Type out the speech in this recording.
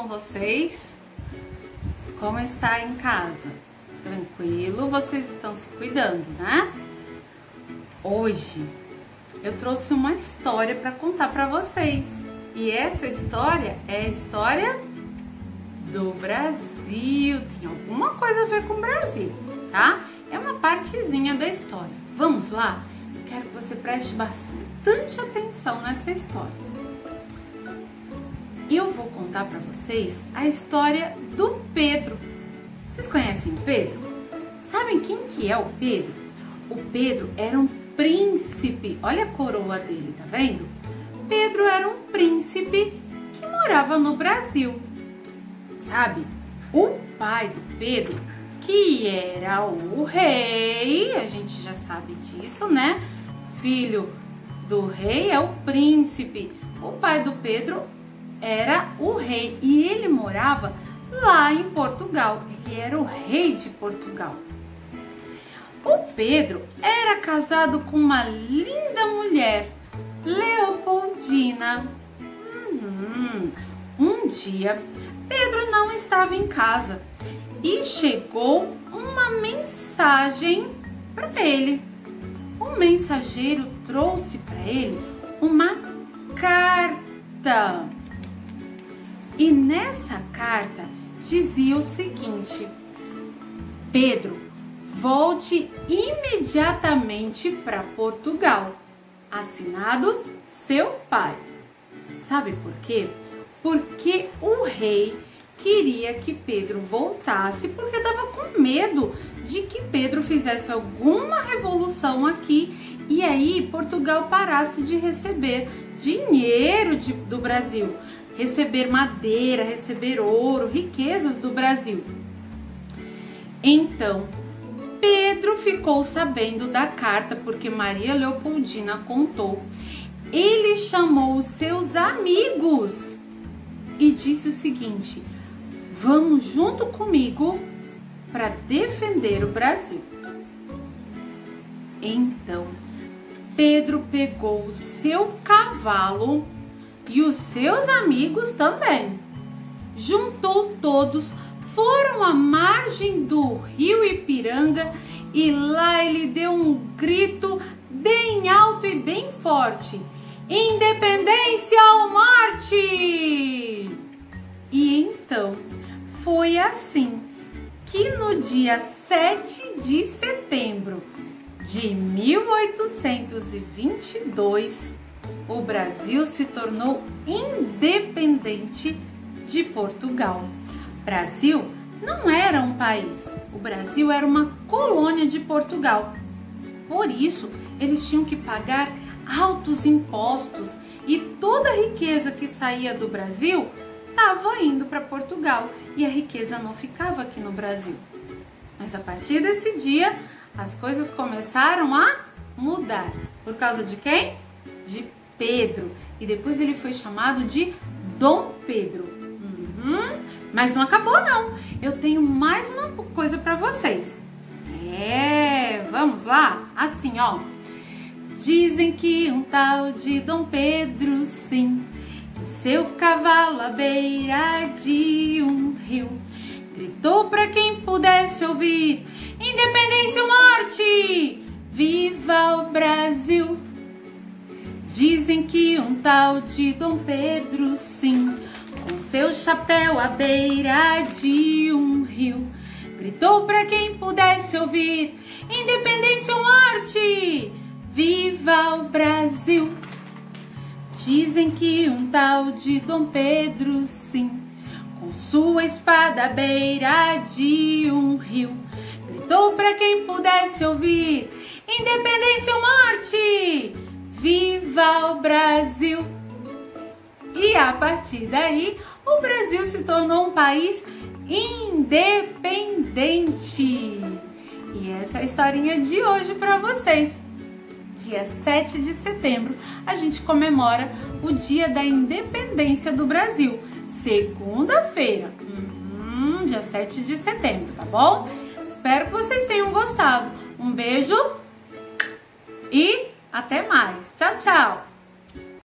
com vocês? Como está em casa? Tranquilo? Vocês estão se cuidando, né? Hoje eu trouxe uma história para contar para vocês. E essa história é a história do Brasil. Tem alguma coisa a ver com o Brasil, tá? É uma partezinha da história. Vamos lá? Quero que você preste bastante atenção nessa história. Eu vou contar para vocês a história do Pedro. Vocês conhecem o Pedro? Sabem quem que é o Pedro? O Pedro era um príncipe. Olha a coroa dele, tá vendo? Pedro era um príncipe que morava no Brasil. Sabe, o pai do Pedro, que era o rei, a gente já sabe disso, né? Filho do rei é o príncipe. O pai do Pedro era o rei e ele morava lá em Portugal. Ele era o rei de Portugal. O Pedro era casado com uma linda mulher, Leopoldina. Um dia, Pedro não estava em casa e chegou uma mensagem para ele. O mensageiro trouxe para ele uma carta. E nessa carta dizia o seguinte: Pedro, volte imediatamente para Portugal. Assinado seu pai. Sabe por quê? Porque o rei queria que Pedro voltasse, porque estava com medo de que Pedro fizesse alguma revolução aqui e aí Portugal parasse de receber dinheiro do Brasil, receber madeira, receber ouro, riquezas do Brasil. Então, Pedro ficou sabendo da carta porque Maria Leopoldina contou. Ele chamou os seus amigos e disse o seguinte: vamos junto comigo para defender o Brasil. Então, Pedro pegou o seu cavalo e os seus amigos também. Juntou todos, foram à margem do rio Ipiranga e lá ele deu um grito bem alto e bem forte: Independência ou morte! E então foi assim que no dia 7 de setembro de 1822 o Brasil se tornou independente de Portugal. Brasil não era um país, o Brasil era uma colônia de Portugal. Por isso, eles tinham que pagar altos impostos e toda a riqueza que saía do Brasil estava indo para Portugal e a riqueza não ficava aqui no Brasil. Mas a partir desse dia, as coisas começaram a mudar. Por causa de quem? De Pedro. E depois ele foi chamado de Dom Pedro. Mas não acabou não. Eu tenho mais uma coisa para vocês. Vamos lá? Assim, ó. Dizem que um tal de Dom Pedro, sim, em seu cavalo à beira de um rio, gritou para quem pudesse ouvir: Independência ou morte! Viva o Brasil! Dizem que um tal de Dom Pedro, sim, com seu chapéu à beira de um rio, gritou para quem pudesse ouvir: Independência ou morte! Viva o Brasil! Dizem que um tal de Dom Pedro, sim, com sua espada à beira de um rio, gritou para quem pudesse ouvir: Independência ou morte! Viva o Brasil! E a partir daí, o Brasil se tornou um país independente. E essa é a historinha de hoje para vocês. Dia 7 de setembro, a gente comemora o Dia da Independência do Brasil. Segunda-feira, dia 7 de setembro, tá bom? Espero que vocês tenham gostado. Um beijo e até mais. Tchau, tchau!